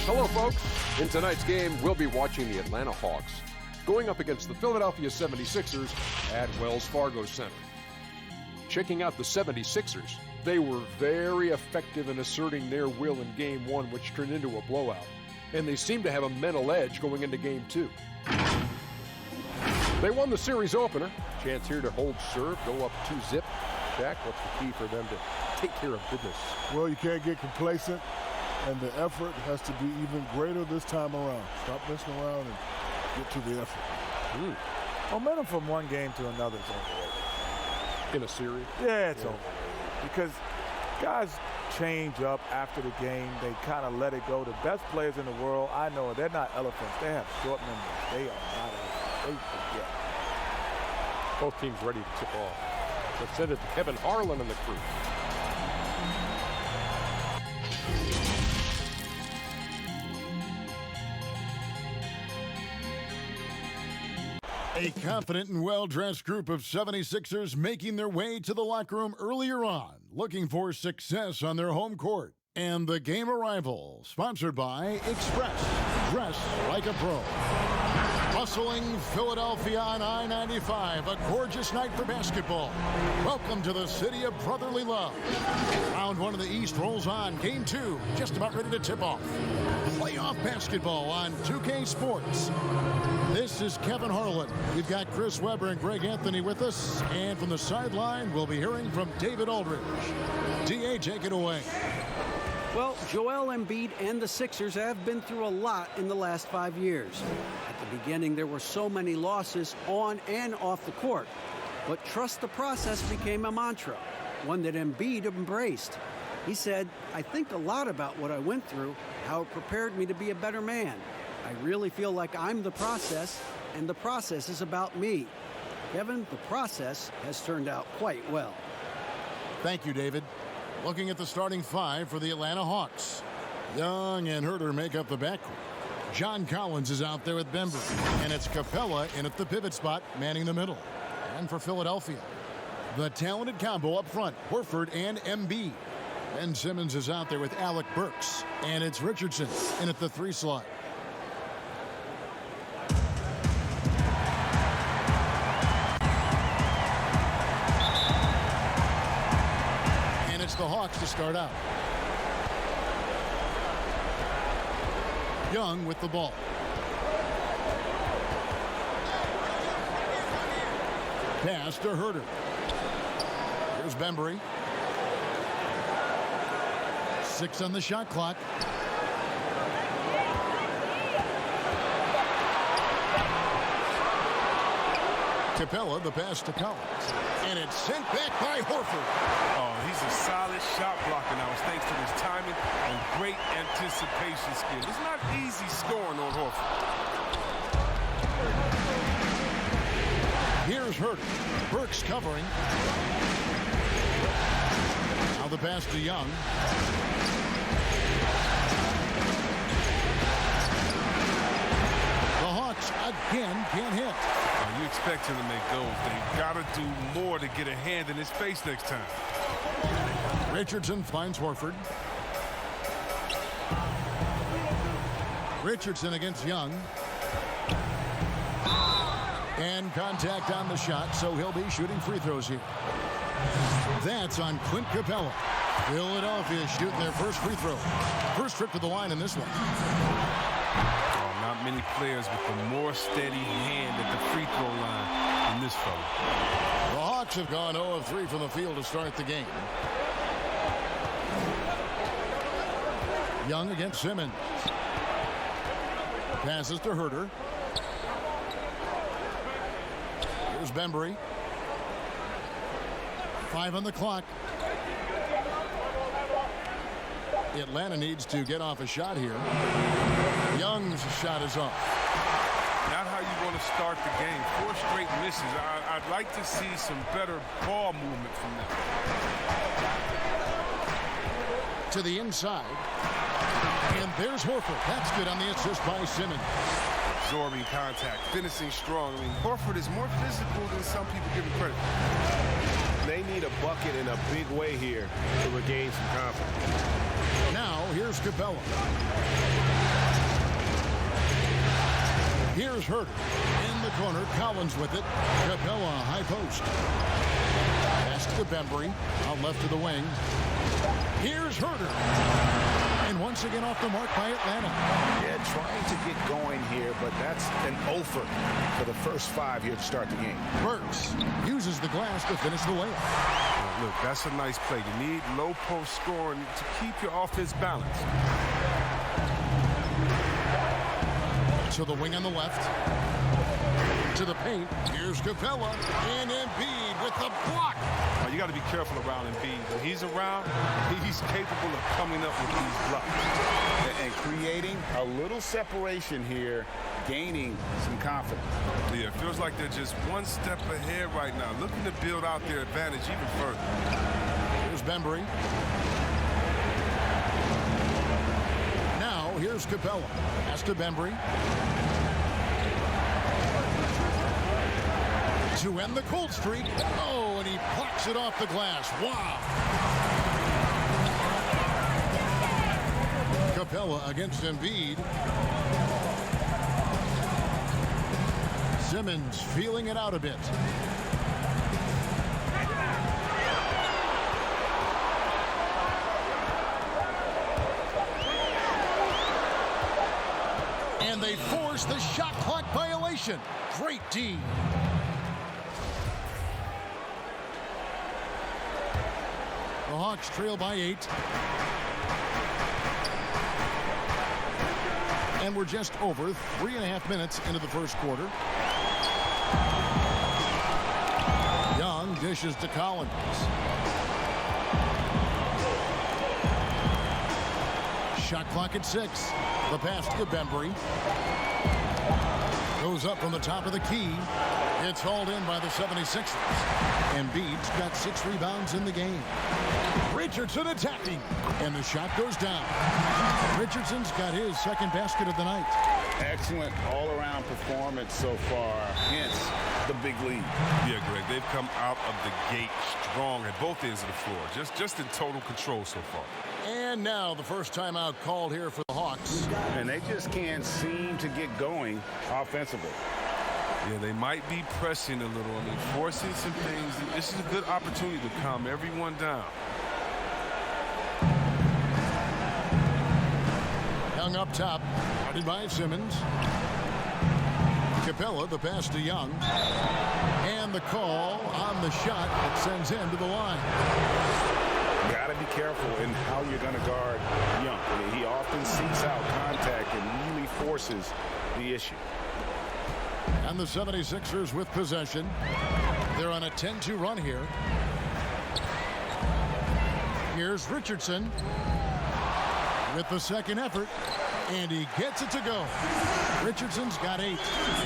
Hello, folks. In tonight's game, we'll be watching the Atlanta Hawks going up against the Philadelphia 76ers at Wells Fargo Center. Checking out the 76ers, they were very effective in asserting their will in Game 1, which turned into a blowout. And they seem to have a mental edge going into Game 2. They won the series opener. Chance here to hold serve, go up 2-zip. Jack, what's the key for them to take care of business? Well, you can't get complacent, and the effort has to be even greater this time around. Stop messing around and get to the effort. Momentum from one game to another is overrated. In a series? Yeah, it's overrated. Because guys change up after the game. They kind of let it go. The best players in the world, I know, they're not elephants. They have short memories. They are not elephants. They forget. Both teams ready to tip off. Let's send it to Kevin Harlan and the crew. A confident and well-dressed group of 76ers making their way to the locker room earlier on, looking for success on their home court. And the game arrival, sponsored by Express. Dress like a pro. Bustling Philadelphia on I-95, a gorgeous night for basketball. Welcome to the city of brotherly love. Round 1 of the East rolls on. Game 2, just about ready to tip off. Playoff basketball on 2K Sports. This is Kevin Harlan. We've got Chris Webber and Greg Anthony with us. And from the sideline, we'll be hearing from David Aldridge. D.A., take it away. Well, Joel Embiid and the Sixers have been through a lot in the last 5 years. At the beginning, there were so many losses on and off the court. But trust the process became a mantra, one that Embiid embraced. He said, I think a lot about what I went through, how it prepared me to be a better man. I really feel like I'm the process, and the process is about me. Kevin, the process has turned out quite well. Thank you, David. Looking at the starting 5 for the Atlanta Hawks. Young and Huerter make up the backcourt. John Collins is out there with Bembry. And it's Capela in at the pivot spot, manning the middle. And for Philadelphia, the talented combo up front, Horford and Embiid. Ben Simmons is out there with Alec Burks. And it's Richardson in at the 3 slot. The Hawks to start out. Young with the ball. Pass to Huerter. Here's Bembry. 6 on the shot clock. Capela, the pass to Collins. And it's sent back by Horford. Oh, he's a solid shot blocker now, thanks to his timing and great anticipation skills. It's not easy scoring on Horford. Here's Huerter. Burks covering. Now the pass to Young. The Hawks again can't hit. You expect him to make those. They've got to do more to get a hand in his face next time. Richardson finds Horford. Richardson against Young. And contact on the shot, so he'll be shooting free throws here. That's on Clint Capela. Philadelphia shooting their first free throw. First trip to the line in this one. Not many players with a more steady hand at the free throw line than this fella. The Hawks have gone 0 of 3 from the field to start the game. Young against Simmons. Passes to Huerter. Here's Bembry. 5 on the clock. Atlanta needs to get off a shot here. Young's shot is off. Not how you want to start the game. 4 straight misses. I'd like to see some better ball movement from them. To the inside. And there's Horford. That's good on the assist by Simmons. Absorbing contact, finishing strong. I mean, Horford is more physical than some people give him credit. They need a bucket in a big way here to regain some confidence. Now, here's Capela. Huerter. In the corner, Collins with it. Capela, high post. Pass to Bembry. Out left to the wing. Here's Huerter. And once again off the mark by Atlanta. Yeah, trying to get going here, but that's an offer for the first 5 here to start the game. Burks uses the glass to finish the layup. Look, that's a nice play. You need low post scoring to keep your offense balanced. To the wing on the left. To the paint. Here's Capela. And Embiid with the block. You got to be careful around Embiid. When he's around, he's capable of coming up with these blocks. And creating a little separation here, gaining some confidence. Yeah, it feels like they're just one step ahead right now, looking to build out their advantage even further. Here's Bembry. Now, here's Capela. Pass to Bembry. To end the cold streak. Oh, and he plucks it off the glass. Wow. Capela against Embiid. Simmons feeling it out a bit. And they force the shot clock violation. Great D. The Hawks trail by 8. And we're just over 3.5 minutes into the first quarter. Young dishes to Collins. Shot clock at 6. The pass to Bembry. Goes up from the top of the key. It's hauled in by the 76ers. Embiid's got 6 rebounds in the game. Richardson attacking. And the shot goes down. Richardson's got his second basket of the night. Excellent all-around performance so far, hence the big lead. Yeah, Greg, they've come out of the gate strong at both ends of the floor. Just in total control so far. And now the first timeout called here for the Hawks. And they just can't seem to get going offensively. Yeah, they might be pressing a little. I mean, forcing some things. This is a good opportunity to calm everyone down. Young up top, guarded by Simmons. Capela, the pass to Young. And the call on the shot that sends him to the line. Got to be careful in how you're going to guard Young. I mean, he often seeks out contact and really forces the issue. And the 76ers with possession. They're on a 10-2 run here. Here's Richardson with the second effort, and he gets it to go. Richardson's got 8. Yeah,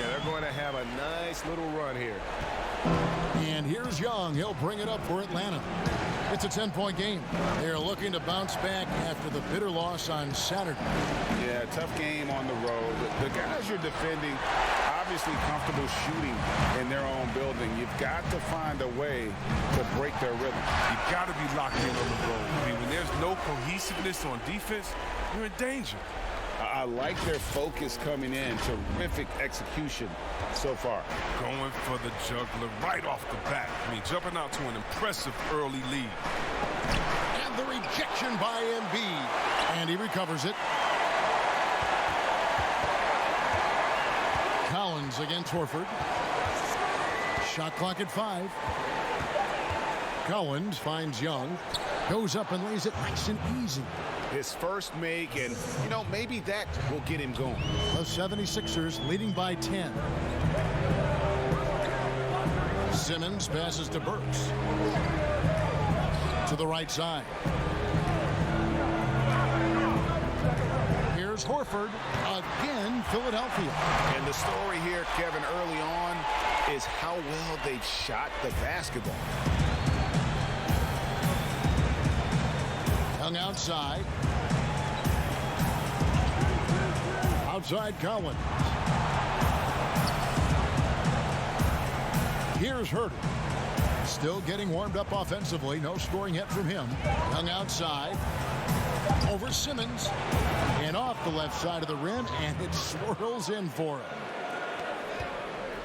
they're going to have a nice little run here. And here's Young. He'll bring it up for Atlanta. It's a 10-point game. They're looking to bounce back after the bitter loss on Saturday. Yeah, tough game on the road. The guys you're defending, obviously comfortable shooting in their own building. You've got to find a way to break their rhythm. You've got to be locked in on the road. I mean, when there's no cohesiveness on defense, you're in danger. I like their focus coming in. Terrific execution so far. Going for the juggler right off the bat. I mean, jumping out to an impressive early lead. And the rejection by Embiid. And he recovers it. Collins against Horford. Shot clock at 5. Collins finds Young. Goes up and lays it nice and easy. His first make, and, you know, maybe that will get him going. The 76ers leading by 10. Simmons passes to Burks. To the right side. Here's Horford. Again, Philadelphia. And the story here, Kevin, early on is how well they've shot the basketball. Young outside. Outside Collins. Here's Huerter. Still getting warmed up offensively. No scoring yet from him. Young outside. Over Simmons. And off the left side of the rim. And it swirls in for him.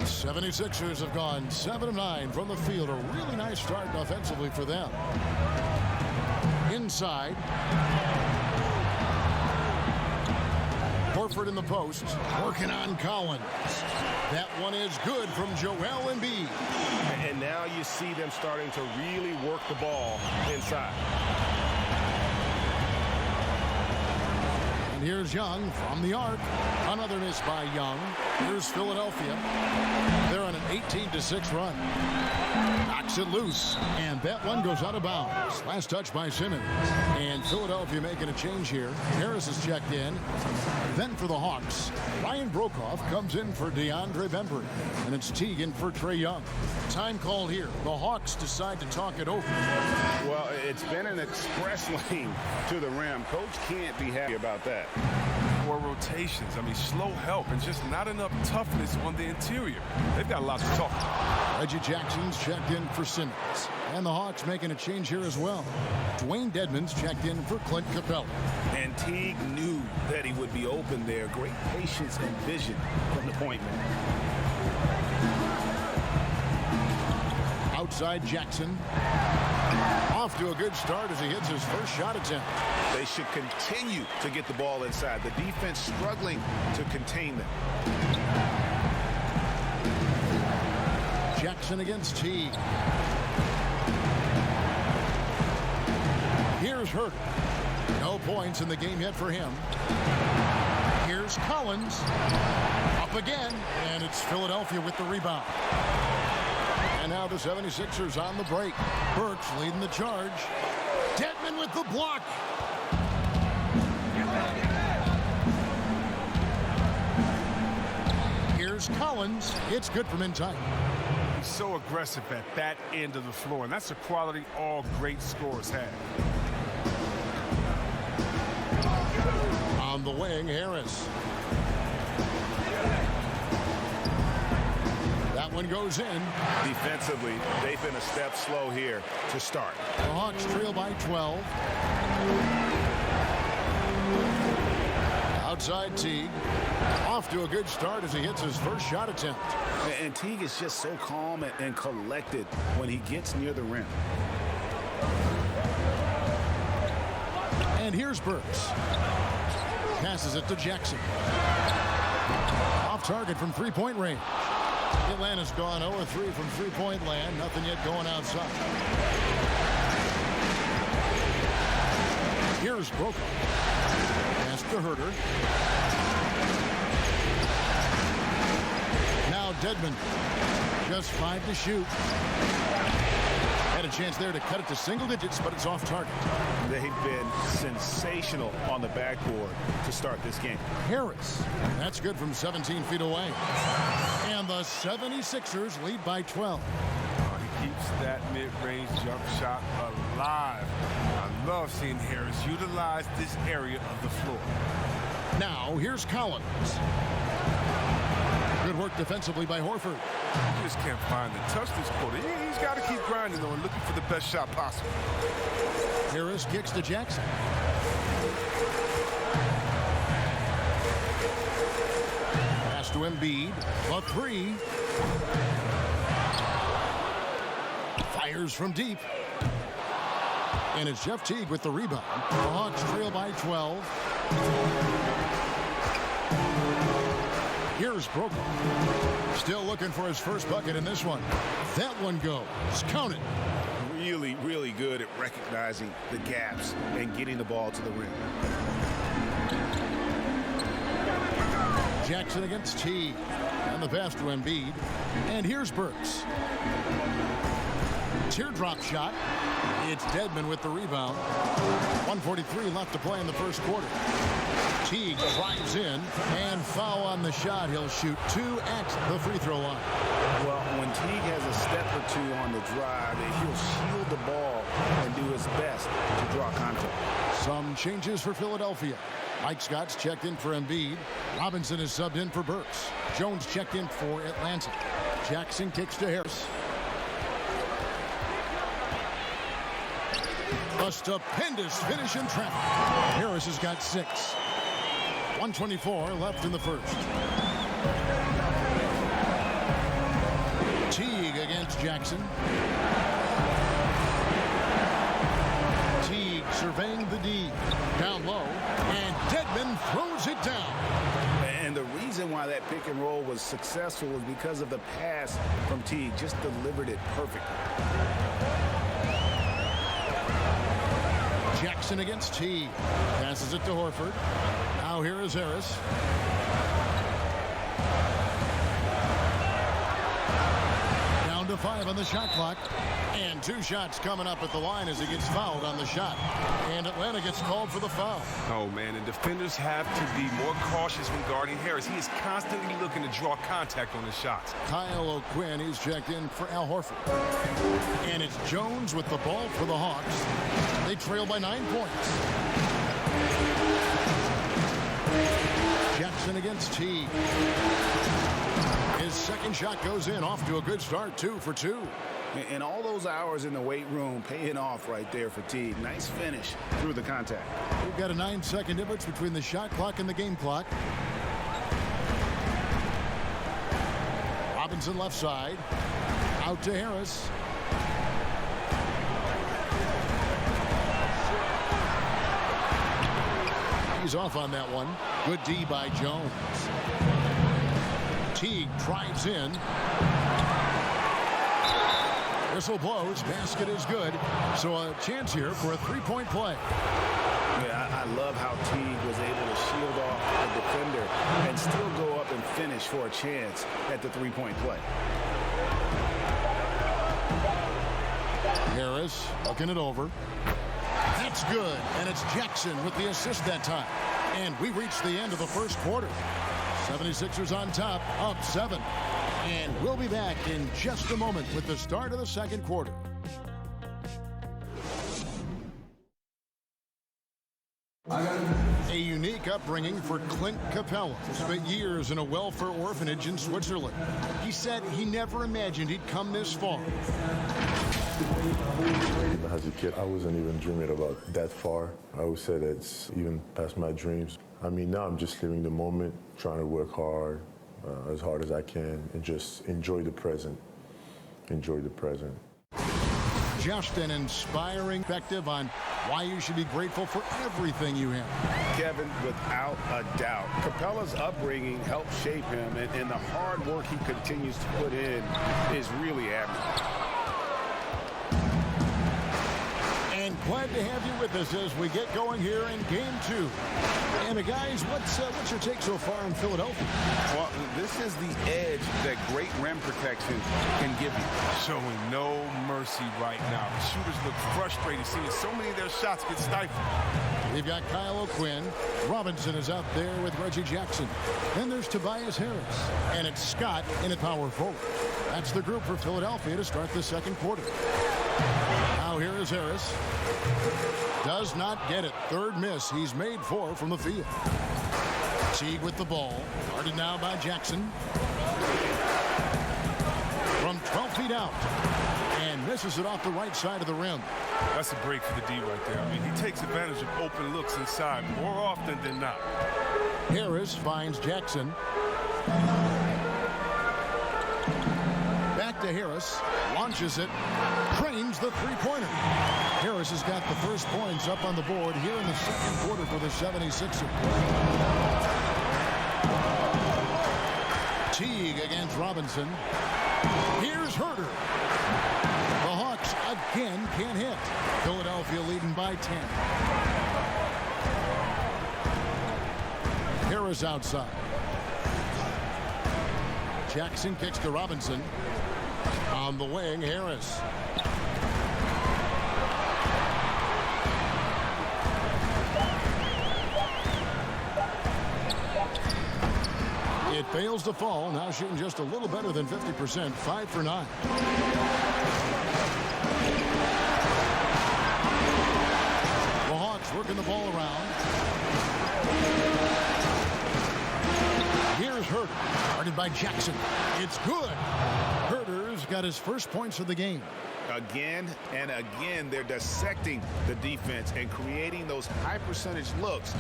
76ers have gone 7 of 9 from the field. A really nice start offensively for them. Inside. Horford in the post, working on Collins. That one is good from Joel Embiid. And now you see them starting to really work the ball inside. And here's Young from the arc. Another miss by Young. Here's Philadelphia. They're on an 18-6 run. Knocks it loose. And that one goes out of bounds. Last touch by Simmons. And Philadelphia making a change here. Harris is checked in. Then for the Hawks, Ryan Brokoff comes in for Deandre Bembry. And it's Teague for Trae Young. Time call here. The Hawks decide to talk it over. Well, it's been an express lane to the rim. Coach can't be happy about that. More rotations. I mean, slow help and just not enough toughness on the interior. They've got a lot to talk about. Reggie Jackson's checked in for Simmons. And the Hawks making a change here as well. Dwayne Dedmon's checked in for Clint Capela. And Teague knew that he would be open there. Great patience and vision from the point man. Outside Jackson. Off to a good start as he hits his first shot attempt. They should continue to get the ball inside. The defense struggling to contain them. Jackson against Teague. Here's Huerter. No points in the game yet for him. Here's Collins. Up again, and it's Philadelphia with the rebound. And now the 76ers on the break. Burks leading the charge. Dedmon with the block. Here's Collins. It's good from inside. He's so aggressive at that end of the floor, and that's a quality all great scorers have. On the wing, Harris. That one goes in. Defensively, they've been a step slow here to start. The Hawks trail by 12. Outside Teague. Off to a good start as he hits his first shot attempt. And Teague is just so calm and collected when he gets near the rim. And here's Burks. Passes it to Jackson. Off target from three-point range. Atlanta's gone 0-3 from three-point land. Nothing yet going outside. Here's Brokoff. Pass to Huerter. Now Dedmon. Just 5 to shoot. Had a chance there to cut it to single digits, but it's off target. They've been sensational on the backboard to start this game. Harris. That's good from 17 feet away. And the 76ers lead by 12. He keeps that mid-range jump shot alive. I love seeing Harris utilize this area of the floor. Now, here's Collins. Good work defensively by Horford. He just can't find the touch this quarter. He's got to keep grinding, though, and looking for the best shot possible. Harris kicks to Jackson. Pass to Embiid. A three. Fires from deep. And it's Jeff Teague with the rebound. The Hawks trail by 12. Here's Brokoff. Still looking for his first bucket in this one. That one goes. Count it. Really, really good at recognizing the gaps and getting the ball to the rim. Jackson against Teague. And the pass to Embiid. And here's Burks. Teardrop shot. It's Dedmon with the rebound. 1:43 left to play in the first quarter. Teague drives in and foul on the shot. He'll shoot 2 at the free throw line. Well, when Teague has a step or two on the drive, he'll shield the ball and do his best to draw contact. Some changes for Philadelphia. Mike Scott's checked in for Embiid. Robinson is subbed in for Burks. Jones checked in for Atlanta. Jackson kicks to Harris. A stupendous finish in traffic. Harris has got 6. 1:24 left in the first. Teague against Jackson. Teague surveying the D. Down low, and Dedmon throws it down. And the reason why that pick and roll was successful was because of the pass from Teague. Just delivered it perfectly. Jackson against Teague. Passes it to Horford. Now here is Harris. Down to 5 on the shot clock. And 2 shots coming up at the line as he gets fouled on the shot. And Atlanta gets called for the foul. Oh, man, and defenders have to be more cautious when guarding Harris. He is constantly looking to draw contact on his shots. Kyle O'Quinn, he's checked in for Al Horford. And it's Jones with the ball for the Hawks. They trail by 9 points. Jackson against Teague. His second shot goes in, off to a good start, 2 for 2. And all those hours in the weight room paying off right there for Teague. Nice finish through the contact. We've got a 9-second difference between the shot clock and the game clock. Robinson left side. Out to Harris. He's off on that one. Good D by Jones. Teague drives in. Whistle blows. Basket is good. So a chance here for a 3-point play. Yeah, I love how Teague was able to shield off the defender and still go up and finish for a chance at the 3-point play. Harris looking it over. That's good. And it's Jackson with the assist that time. And we reach the end of the first quarter. 76ers on top, up 7. And we'll be back in just a moment with the start of the second quarter. A unique upbringing for Clint Capela. Spent years in a welfare orphanage in Switzerland. He said he never imagined he'd come this far. As a kid, I wasn't even dreaming about that far. I would say that's even past my dreams. I mean, now I'm just living the moment, trying to work hard as I can, and just enjoy the present. Enjoy the present. Just an inspiring perspective on why you should be grateful for everything you have. Kevin, without a doubt, Capela's upbringing helped shape him, and the hard work he continues to put in is really admirable. And glad to have you with us as we get going here in Game 2. And guys, what's your take so far on Philadelphia? Well, this is the edge that great rim protection can give you. Showing no mercy right now. The shooters look frustrated, seeing so many of their shots get stifled. We've got Kyle O'Quinn. Robinson is out there with Reggie Jackson. Then there's Tobias Harris. And it's Scott in at power forward. That's the group for Philadelphia to start the second quarter. Now here is Harris. Does not get it. Third miss. He's made 4 from the field. Teague with the ball. Guarded now by Jackson. From 12 feet out. And misses it off the right side of the rim. That's a break for the D right there. I mean, he takes advantage of open looks inside more often than not. Harris finds Jackson. Back to Harris. Launches it. Frames the three-pointer. Harris has got the first points up on the board here in the second quarter for the 76ers. Teague against Robinson. Here's Huerter. The Hawks again can't hit. Philadelphia leading by 10. Harris outside. Jackson kicks to Robinson. On the wing, Harris. It fails to fall. Now shooting just a little better than 50%. 5 for 9. The Hawks working the ball around. Here's Huerter. Guarded by Jackson. It's good. Huerter's got his first points of the game. Again and again, they're dissecting the defense and creating those high percentage looks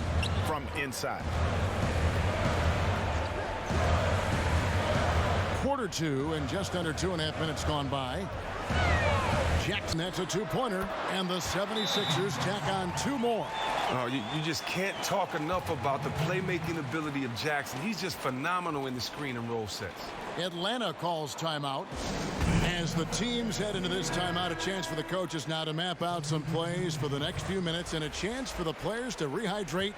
from inside. quarter two and just under 2.5 minutes gone by. Jackson, that's a two-pointer, and the 76ers tack on 2 more. Oh, you just can't talk enough about the playmaking ability of Jackson. He's just phenomenal in the screen and roll sets. Atlanta calls timeout. As the teams head into this timeout, a chance for the coaches now to map out some plays for the next few minutes and a chance for the players to rehydrate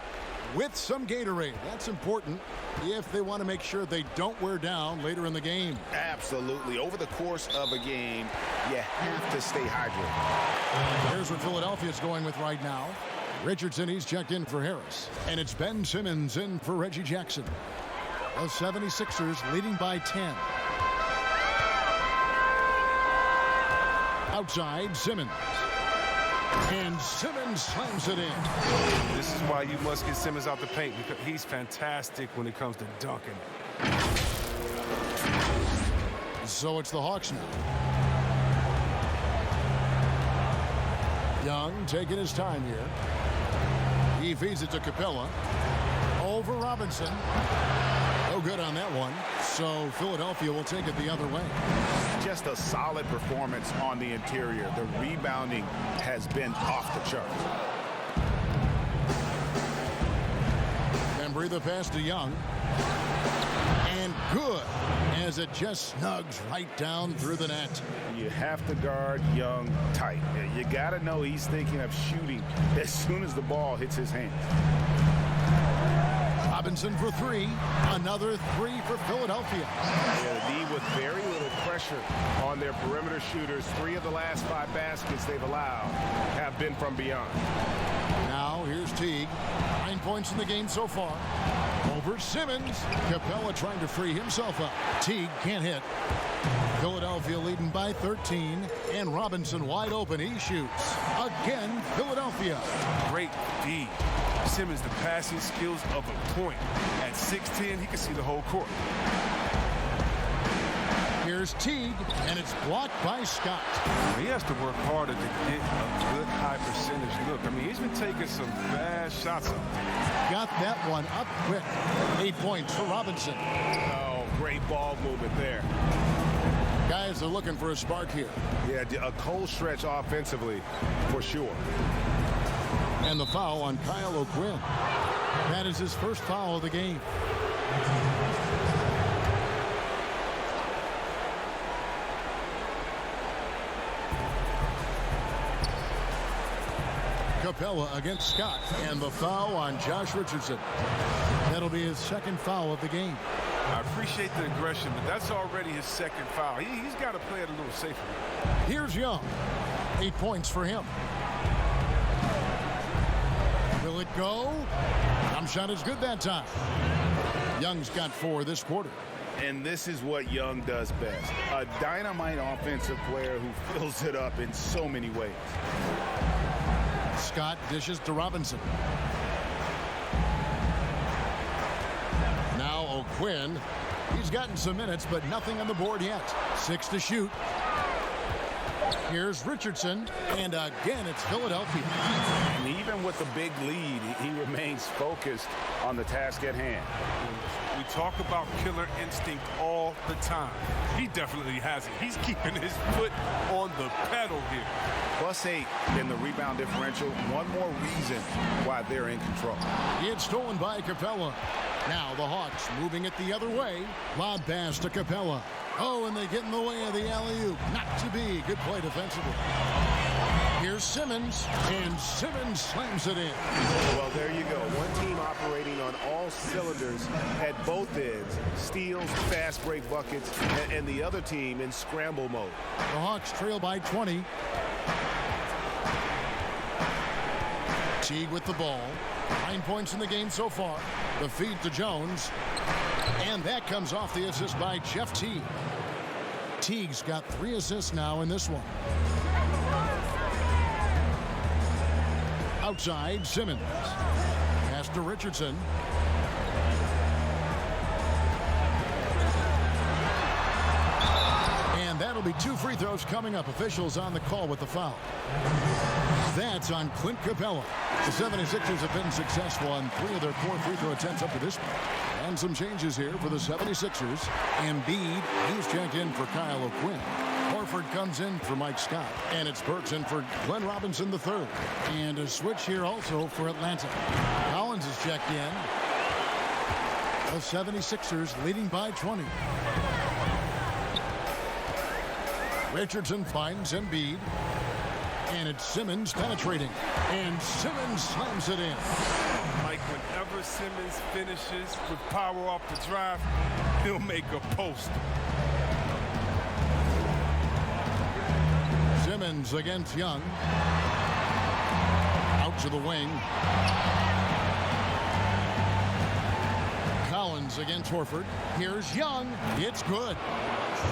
with some Gatorade. That's important if they want to make sure they don't wear down later in the game. Absolutely. Over the course of a game, you have to stay hydrated. Here's what Philadelphia's going with right now. Richardson, he's checked in for Harris. And it's Ben Simmons in for Reggie Jackson. The 76ers leading by 10. Outside, Simmons. And Simmons slams it in. This is why you must get Simmons out the paint, because he's fantastic when it comes to dunking. So it's the Hawks now. Young taking his time here. He feeds it to Capela. Over Robinson. No good on that one. So Philadelphia will take it the other way. Just a solid performance on the interior. The rebounding has been off the charts. Bembry the pass to Young. And good, as it just snugs right down through the net. You have to guard Young tight. You got to know he's thinking of shooting as soon as the ball hits his hands. Robinson for 3. Another 3 for Philadelphia. Yeah, the D with very little pressure on their perimeter shooters. 3 of the last 5 baskets they've allowed have been from beyond. Now here's Teague. 9 points in the game so far. Over Simmons. Capela trying to free himself up. Teague can't hit. Philadelphia leading by 13. And Robinson wide open. He shoots. Again, Philadelphia. Great D. Simmons, the passing skills of a point. At 6'10", he can see the whole court. Here's Teague, and it's blocked by Scott. He has to work harder to get a good high percentage look. I mean, he's been taking some bad shots up. Got that one up quick. 8 points for Robinson. Oh, great ball movement there. Guys are looking for a spark here. Yeah, a cold stretch offensively, for sure. And the foul on Kyle O'Quinn. That is his first foul of the game. Capela against Scott, and the foul on Josh Richardson. That'll be his second foul of the game. I appreciate the aggression, but that's already his second foul. He's got to play it a little safer. Here's Young. 8 points for him. Will it go? Jump shot is good that time. Young's got 4 this quarter. And this is what Young does best. A dynamite offensive player who fills it up in so many ways. Scott dishes to Robinson. Now O'Quinn. He's gotten some minutes, but nothing on the board yet. 6 to shoot. Here's Richardson, and again, it's Philadelphia. And even with the big lead, he remains focused on the task at hand. We talk about killer instinct all the time. He definitely has it. He's keeping his foot on the pedal here. +8 in the rebound differential. One more reason why they're in control. It's stolen by Capela. Now the Hawks moving it the other way. Lob pass to Capela. Oh, and they get in the way of the alley-oop. Not to be. Good play defensively. Here's Simmons, and Simmons slams it in. Well, there you go. One team operating on all cylinders at both ends. Steals, fast break buckets, and the other team in scramble mode. The Hawks trail by 20. Teague with the ball. 9 points in the game so far. The feed to Jones. And that comes off the assist by Jeff Teague. Teague's got 3 assists now in this one. Outside, Simmons. Pass to Richardson. And that'll be 2 free throws coming up. Officials on the call with the foul. That's on Clint Capela. The 76ers have been successful on 3 of their 4 free throw attempts up to this point. And some changes here for the 76ers. Embiid, he's checked in for Kyle O'Quinn. Horford comes in for Mike Scott. And it's Burks in for Glenn Robinson III. And a switch here also for Atlanta. Collins is checked in. The 76ers leading by 20. Richardson finds Embiid. And it's Simmons penetrating. And Simmons slams it in. Like whenever Simmons finishes with power off the drive, he'll make a post. Simmons against Young. Out to the wing. Collins against Horford. Here's Young. It's good.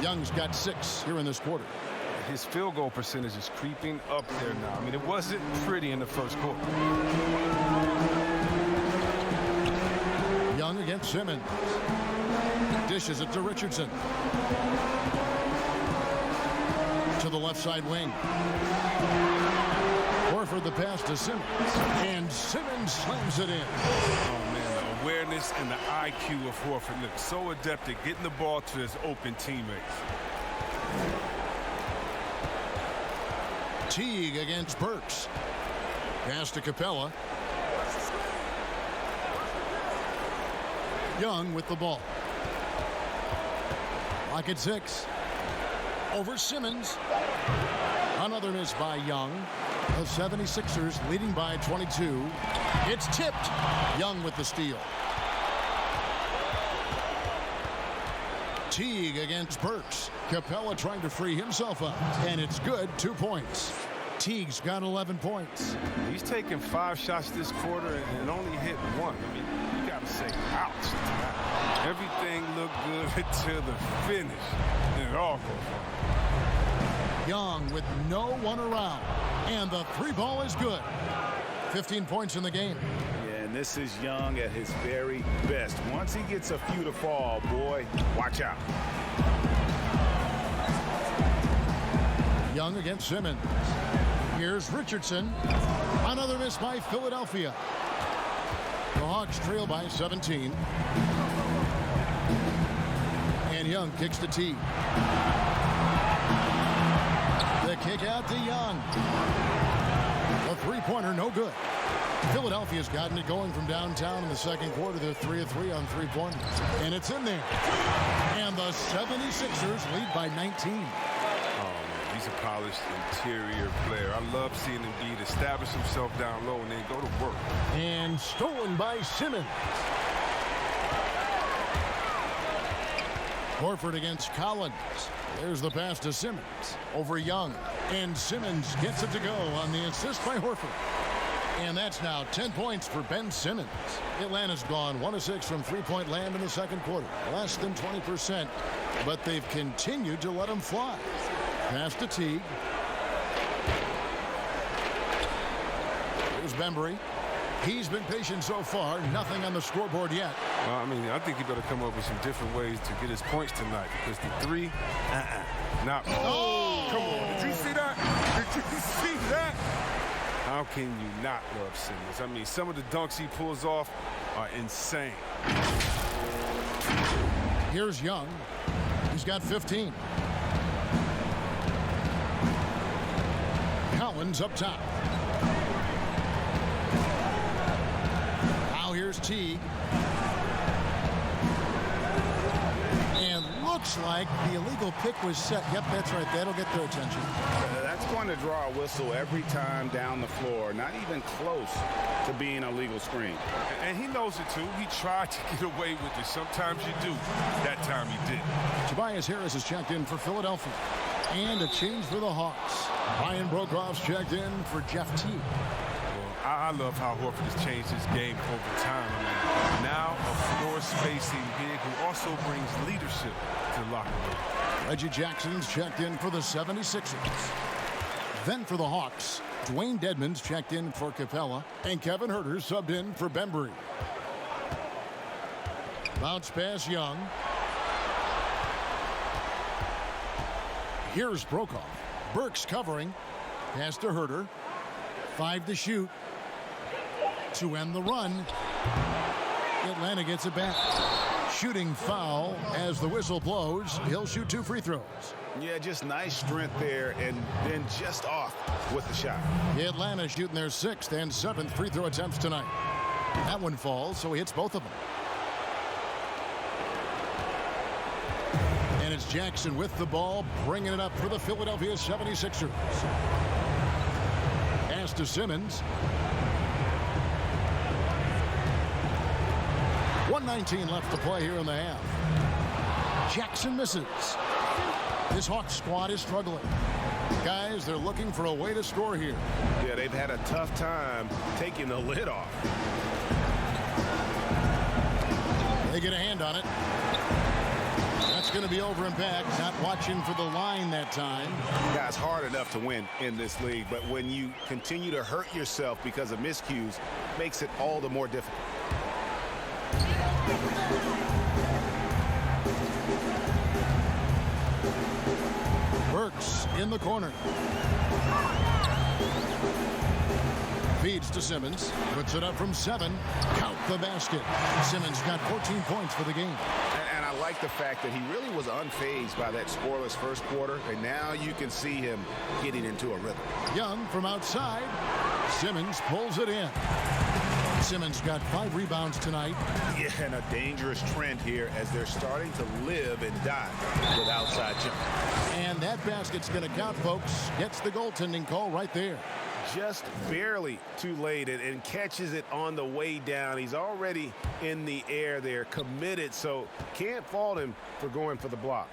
Young's got 6 here in this quarter. His field goal percentage is creeping up there now. I mean, it wasn't pretty in the first quarter. Young against Simmons. Dishes it to Richardson. To the left side wing. Horford the pass to Simmons. And Simmons slams it in. Oh, man, the awareness and the IQ of Horford looks so adept at getting the ball to his open teammates. Teague against Burks. Pass to Capela. Young with the ball. Lock at 6. Over Simmons. Another miss by Young. The 76ers leading by 22. It's tipped. Young with the steal. Teague against Burks. Capela trying to free himself up. And it's good. 2 points. Teague's got 11 points. He's taken 5 shots this quarter and only hit 1. I mean, you got to say, ouch. Everything looked good until the finish. And it all goes wrong. Young with no one around. And the 3-ball is good. 15 points in the game. Yeah, and this is Young at his very best. Once he gets a few to fall, boy, watch out. Young against Simmons. Here's Richardson. Another miss by Philadelphia. The Hawks trail by 17. And Young kicks to Teague. The kick out to Young. A 3-pointer, no good. Philadelphia's gotten it going from downtown in the second quarter. They're 3 of 3 on 3-pointers. And it's in there. And the 76ers lead by 19. He's a polished interior player. I love seeing Embiid establish himself down low and then go to work. And stolen by Simmons. Horford against Collins. There's the pass to Simmons. Over Young. And Simmons gets it to go on the assist by Horford. And that's now 10 points for Ben Simmons. Atlanta's gone 1 of 6 from 3-point land in the second quarter. Less than 20%. But they've continued to let him fly. Pass to Teague. Here's Bembry. He's been patient so far. Nothing on the scoreboard yet. Well, I mean, I think he better come up with some different ways to get his points tonight. Because the 3, not. Oh, come on. Did you see that? Did you see that? How can you not love Simmons? I mean, some of the dunks he pulls off are insane. Here's Young. He's got 15. Collins up top. Now here's Teague. And looks like the illegal pick was set. Yep, that's right. That'll get their attention. That's going to draw a whistle every time down the floor. Not even close to being a legal screen. And he knows it, too. He tried to get away with it. Sometimes you do. That time he did. Tobias Harris is checked in for Philadelphia. And a change for the Hawks. Ryan Brokoff's checked in for Jeff Teague. Well, I love how Horford has changed his game over time. I mean, now a floor-spacing big who also brings leadership to the locker room. Reggie Jackson's checked in for the 76ers. Then for the Hawks, Dwayne Dedmon's checked in for Capela. And Kevin Huerter subbed in for Bembry. Bounce pass Young. Here's Brokoff. Burks covering. Pass to Huerter. 5 to shoot. To end the run. Atlanta gets it back. Shooting foul as the whistle blows. He'll shoot 2 free throws. Yeah, just nice strength there, and then just off with the shot. Atlanta shooting their 6th and 7th free throw attempts tonight. That one falls, so he hits both of them. And it's Jackson with the ball, bringing it up for the Philadelphia 76ers. Pass to Simmons. 1:19 left to play here in the half. Jackson misses. This Hawks squad is struggling. Guys, they're looking for a way to score here. Yeah, they've had a tough time taking the lid off. They get a hand on it. That's going to be over and back. Not watching for the line that time. Guys, hard enough to win in this league, but when you continue to hurt yourself because of miscues, makes it all the more difficult. Burks in the corner. Feeds to Simmons. Puts it up from 7. Count the basket. Simmons got 14 points for the game. And I like the fact that he really was unfazed by that scoreless first quarter, and now you can see him getting into a rhythm. Young from outside. Simmons pulls it in. Simmons got 5 rebounds tonight. Yeah, and a dangerous trend here as they're starting to live and die with outside jump. And that basket's going to count, folks. Gets the goaltending call right there. Just barely too late and catches it on the way down. He's already in the air there, committed, so can't fault him for going for the block.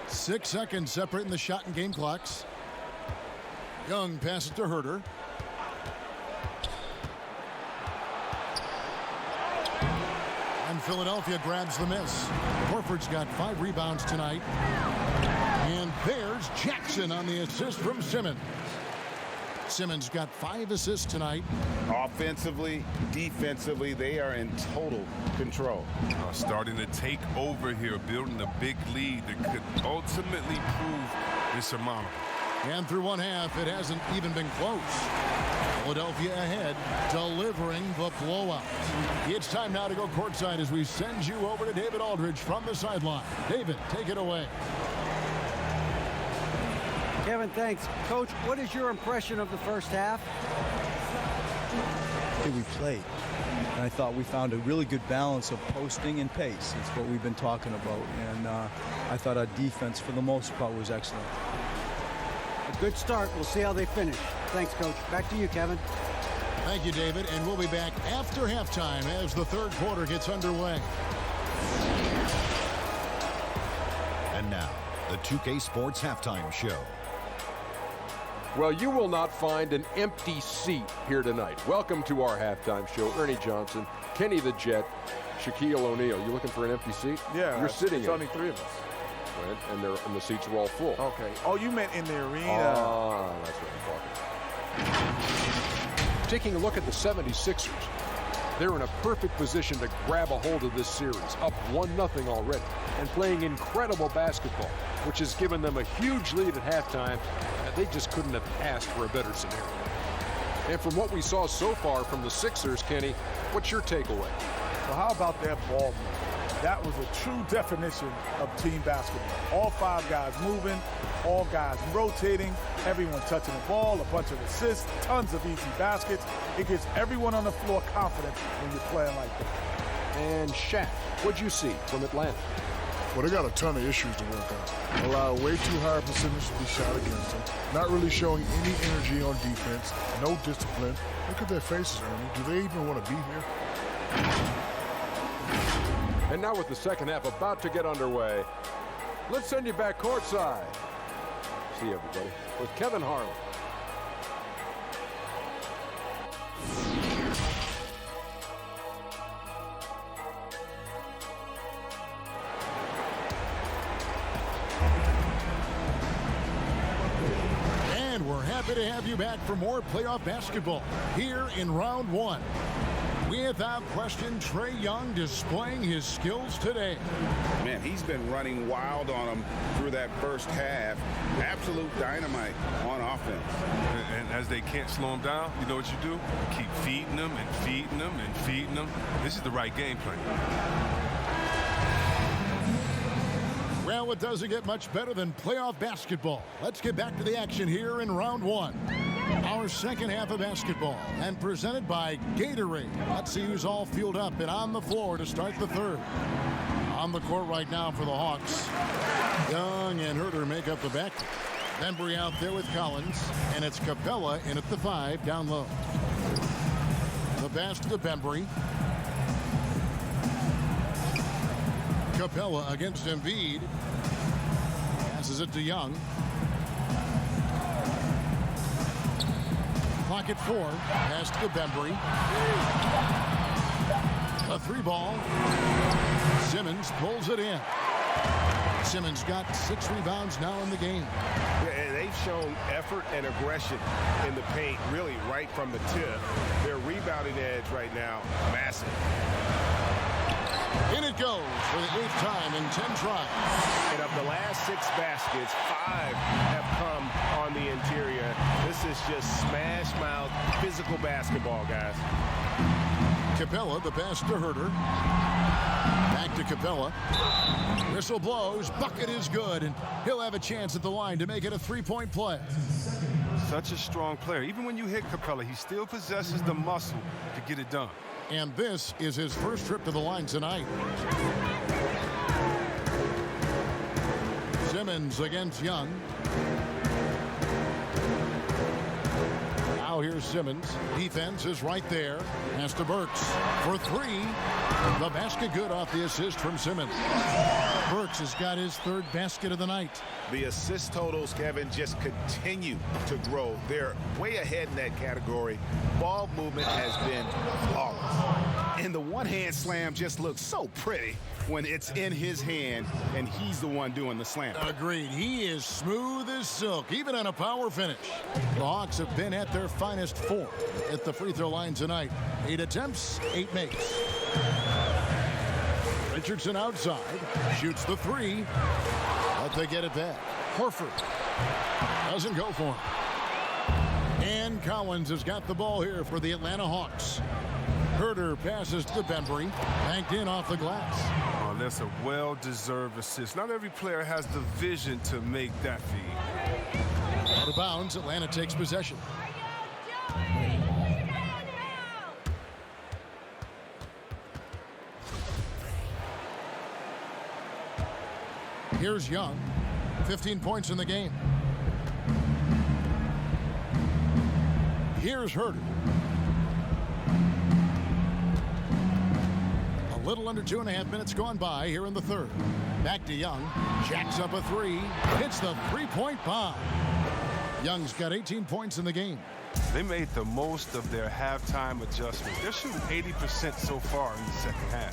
6 seconds separating the shot and game clocks. Young passes to Huerter. And Philadelphia grabs the miss. Horford's got 5 rebounds tonight. And there's Jackson on the assist from Simmons. Simmons got 5 assists tonight. Offensively, defensively, they are in total control. Starting to take over here, building a big lead that could ultimately prove insurmountable. And through one half, it hasn't even been close. Philadelphia ahead, delivering the blowout. It's time now to go courtside as we send you over to David Aldridge from the sideline. David, take it away. Kevin, thanks. Coach, what is your impression of the first half? We played. And I thought we found a really good balance of posting and pace. It's what we've been talking about. And I thought our defense, for the most part, was excellent. A good start. We'll see how they finish. Thanks, Coach. Back to you, Kevin. Thank you, David. And we'll be back after halftime as the third quarter gets underway. And now, the 2K Sports Halftime Show. Well, you will not find an empty seat here tonight. Welcome to our halftime show. Ernie Johnson, Kenny the Jet, Shaquille O'Neal. You looking for an empty seat? Yeah. You're sitting It's in. only 3 of us. Right? And the seats are all full. Okay. Oh, you meant in the arena. Ah, that's what I'm talking about. Taking a look at the 76ers. They're in a perfect position to grab a hold of this series, up 1-0 already, and playing incredible basketball, which has given them a huge lead at halftime. They just couldn't have asked for a better scenario. And from what we saw so far from the Sixers, Kenny, what's your takeaway? Well, how about their ball movement? That was a true definition of team basketball. All 5 guys moving, all guys rotating, everyone touching the ball, a bunch of assists, tons of easy baskets. It gives everyone on the floor confidence when you're playing like that. And Shaq, what'd you see from Atlanta? Well, they got a ton of issues to work on. Allow way too high a percentage to be shot against them. Not really showing any energy on defense. No discipline. Look at their faces, Ernie. Do they even want to be here? And now with the second half about to get underway, let's send you back courtside. See you, everybody, with Kevin Harlan. And we're happy to have you back for more playoff basketball here in round 1. Without question, Trae Young displaying his skills today. Man, he's been running wild on them through that first half. Absolute dynamite on offense. And as they can't slow him down, you know what you do? Keep feeding them and feeding them and feeding them. This is the right game plan. Well, it doesn't get much better than playoff basketball. Let's get back to the action here in round one. Our second half of basketball, and presented by Gatorade. Let's see who's all fueled up and on the floor to start the third. On the court right now for the Hawks. Young and Huerter make up the back. Bembry out there with Collins, and it's Capela in at the 5 down low. The pass to Bembry. Capela against Embiid. Passes it to Young. Clock at 4. Pass to Bembry. A 3-ball. Simmons pulls it in. Simmons got 6 rebounds now in the game. And they've shown effort and aggression in the paint, really right from the tip. Their rebounding edge right now, massive. In it goes for the 8th time in 10 tries. And of the last 6 baskets, 5 have come on the interior. This is just smash mouth physical basketball, guys. Capela, the pass to Huerter. Back to Capela. Whistle blows. Bucket is good, and he'll have a chance at the line to make it a 3-point play. Such a strong player. Even when you hit Capela, he still possesses the muscle to get it done. And this is his first trip to the line tonight. Simmons against Young. Now here's Simmons. Defense is right there. Pass to Burks for 3. The basket good off the assist from Simmons. Burks has got his 3rd basket of the night. The assist totals, Kevin, just continue to grow. They're way ahead in that category. Ball movement has been flawless. And the one-hand slam just looks so pretty when it's in his hand and he's the one doing the slam. Agreed. He is smooth as silk, even on a power finish. The Hawks have been at their finest 4 at the free throw line tonight. 8 attempts, 8 makes. Richardson outside, shoots the 3, but they get it back. Horford doesn't go for him. And Collins has got the ball here for the Atlanta Hawks. Huerter passes to Bembry, banked in off the glass. Oh, that's a well-deserved assist. Not every player has the vision to make that feed. Out of bounds, Atlanta takes possession. Here's Young, 15 points in the game. Here's Huerter. A little under 2.5 minutes gone by here in the third. Back to Young, jacks up a 3, hits the 3-point bomb. Young's got 18 points in the game. They made the most of their halftime adjustments. They're shooting 80% so far in the second half.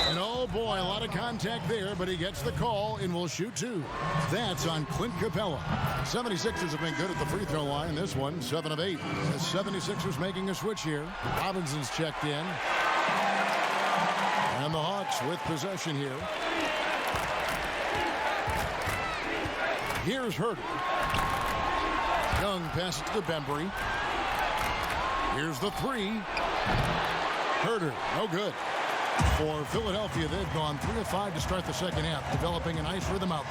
And oh boy, a lot of contact there, but he gets the call and will shoot 2. That's on Clint Capela. 76ers have been good at the free throw line. This one, 7 of 8. The 76ers making a switch here. Robinson's checked in. And the Hawks with possession here. Here's Huerter. Young passes to Bembry. Here's the 3. Huerter, no good. For Philadelphia, they've gone 3 of 5 to start the second half, developing a nice rhythm out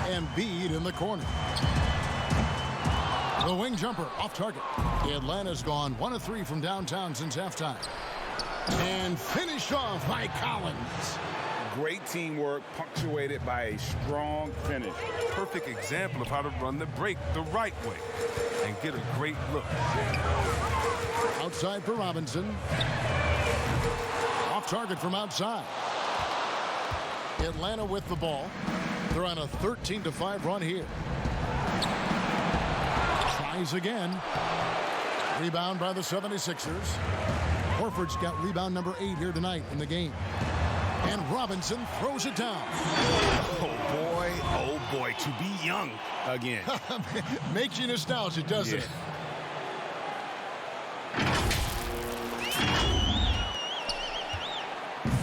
there. Embiid in the corner. The wing jumper off target. Atlanta's gone 1 of 3 from downtown since halftime. And finished off by Collins. Great teamwork punctuated by a strong finish. Perfect example of how to run the break the right way and get a great look. Outside for Robinson. Off target from outside. Atlanta with the ball. They're on a 13-5 run here. Tries again. Rebound by the 76ers. Horford's got rebound number 8 here tonight in the game. And Robinson throws it down. Oh boy, to be young again. Makes you nostalgic, doesn't it?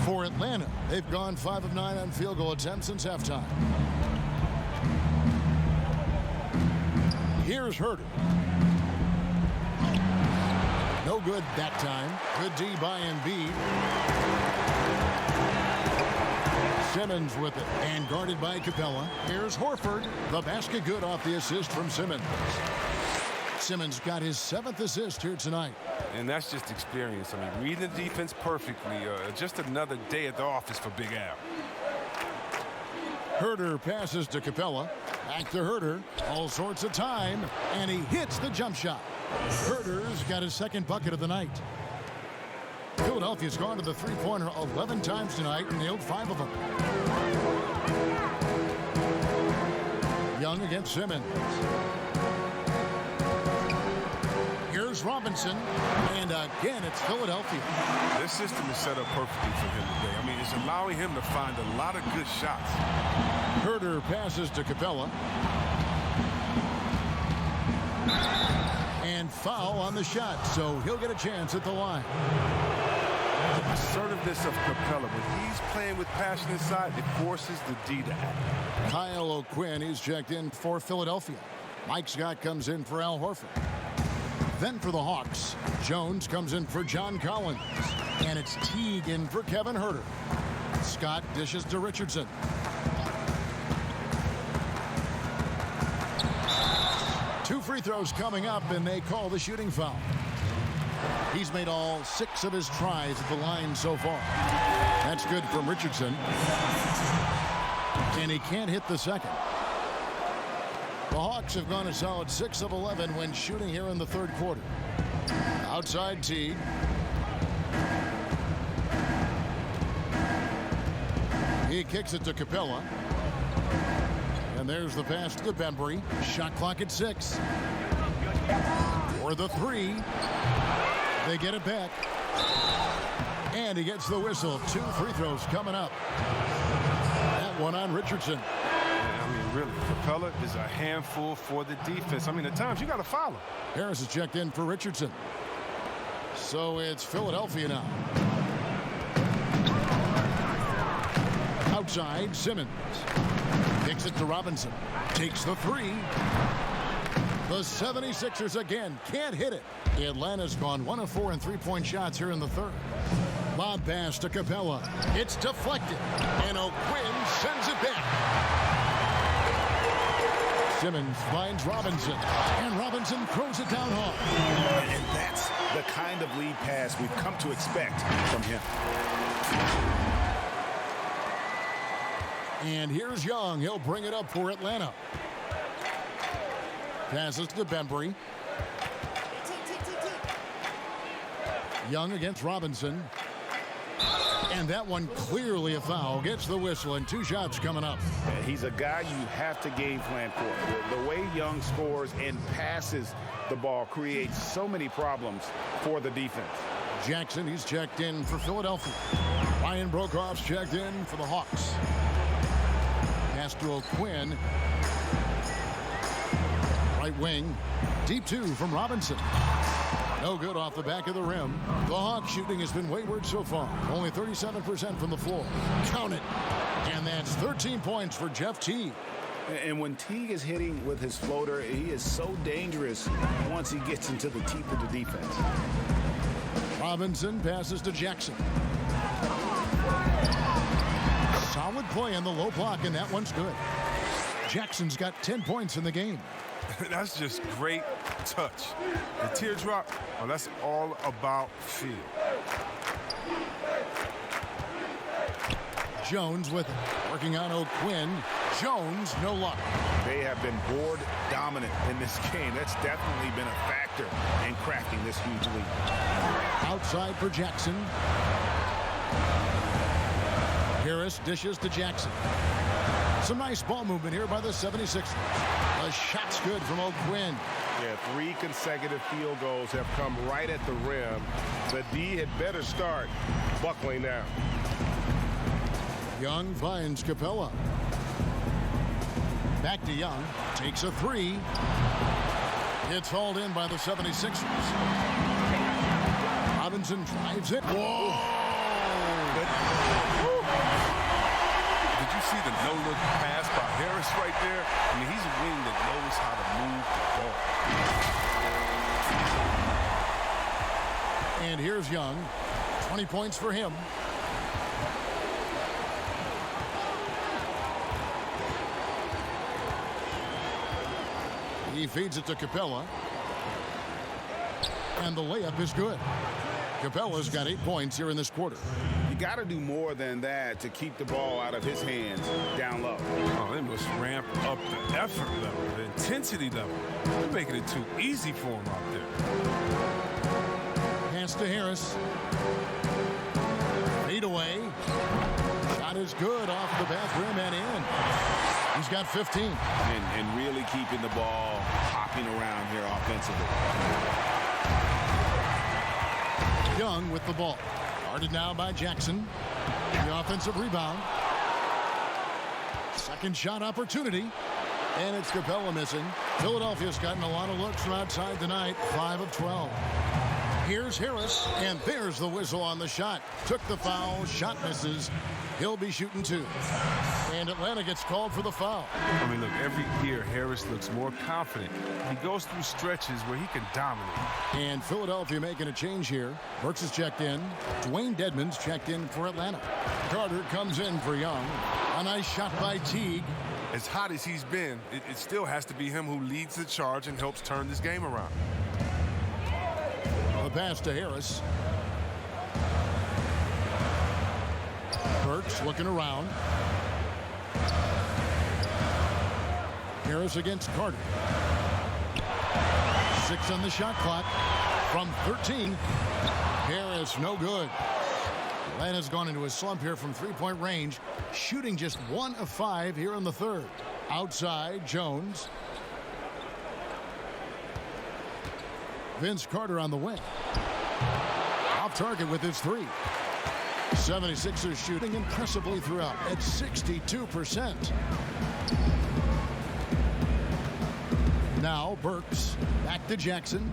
For Atlanta, they've gone 5 of 9 on field goal attempts since halftime. Here's Huerter. No good that time. Good D by Embiid. Simmons with it and guarded by Capela. Here's Horford. The basket good off the assist from Simmons. Simmons got his 7th assist here tonight. And that's just experience. I mean, reading the defense perfectly. Just another day at the office for Big Al. Huerter passes to Capela. Back to Huerter. All sorts of time. And he hits the jump shot. Huerter's got his 2nd bucket of the night. Philadelphia's gone to the three-pointer 11 times tonight and nailed 5 of them. Young against Simmons. Here's Robinson, and again, it's Philadelphia. This system is set up perfectly for him today. I mean, it's allowing him to find a lot of good shots. Huerter passes to Capela. And foul on the shot, so he'll get a chance at the line. The assertiveness of Capela, when he's playing with passion inside, it forces the D to act. Kyle O'Quinn, he's checked in for Philadelphia. Mike Scott comes in for Al Horford. Then for the Hawks, Jones comes in for John Collins. And it's Teague in for Kevin Huerter. Scott dishes to Richardson. Two free throws coming up, and they call the shooting foul. He's made all 6 of his tries at the line so far. That's good from Richardson. And he can't hit the second. The Hawks have gone a solid 6 of 11 when shooting here in the 3rd quarter. Outside Teague. He kicks it to Capela. And there's the pass to Bembry. Shot clock at 6. For the 3. They get it back. And he gets the whistle. 2 free throws coming up. That one on Richardson. I mean, really, Capela is a handful for the defense. I mean, at times you got to follow. Harris is checked in for Richardson. So it's Philadelphia now. Outside, Simmons. Kicks it to Robinson. Takes the 3. The 76ers again can't hit it. Atlanta's gone 1 of 4 in three-point shots here in the 3rd. Lob pass to Capela. It's deflected. And O'Quinn sends it back. Simmons finds Robinson. And Robinson throws it down hard. And that's the kind of lead pass we've come to expect from him. And here's Young. He'll bring it up for Atlanta. Passes to Bembry. Young against Robinson. And that one clearly a foul. Gets the whistle and 2 shots coming up. He's a guy you have to game plan for. The way Young scores and passes the ball creates so many problems for the defense. Jackson, he's checked in for Philadelphia. Ryan Brokoff's checked in for the Hawks. Pass to O'Quinn. Right wing. Deep 2 from Robinson. No good off the back of the rim. The Hawks shooting has been wayward so far. Only 37% from the floor. Count it. And that's 13 points for Jeff Teague. And when Teague is hitting with his floater, he is so dangerous once he gets into the teeth of the defense. Robinson passes to Jackson. Solid play on the low block, and that one's good. Jackson's got 10 points in the game. That's just great touch. The teardrop, well, that's all about feel. Jones with it. Working on O'Quinn. Jones, no luck. They have been board dominant in this game. That's definitely been a factor in cracking this huge lead. Outside for Jackson. Harris dishes to Jackson. Some nice ball movement here by the 76ers. The shot's good from O'Quinn. Yeah, 3 consecutive field goals have come right at the rim. The D had better start buckling down. Young finds Capela. Back to Young. Takes a 3. It's hauled in by the 76ers. Robinson drives it. Whoa! 20 points for him. He feeds it to Capela. And the layup is good. Capela's got 8 points here in this quarter. You got to do more than that to keep the ball out of his hands down low. Oh, they must ramp up the effort level, the intensity level. They're making it too easy for him out there. Pass to Harris. Feed away. Shot is good off the back rim and in. He's got 15. And really keeping the ball hopping around here offensively. Young with the ball. Guarded now by Jackson. The offensive rebound. Second shot opportunity. And it's Capela missing. Philadelphia's gotten a lot of looks from outside tonight. 5 of 12. Here's Harris, and there's the whistle on the shot. Took the foul, shot misses. He'll be shooting 2. And Atlanta gets called for the foul. I mean, look, every year Harris looks more confident. He goes through stretches where he can dominate. And Philadelphia making a change here. Burks is checked in. Dwayne Dedmon's checked in for Atlanta. Carter comes in for Young. A nice shot by Teague. As hot as he's been, it still has to be him who leads the charge and helps turn this game around. The pass to Harris. Burks looking around. Harris against Carter. 6 on the shot clock from 13. Harris no good. Atlanta's gone into a slump here from 3-point range, shooting just 1 of 5 here in the third. Outside, Jones. Vince Carter on the wing. Off target with his 3. 76ers shooting impressively throughout at 62%. Now Burks back to Jackson.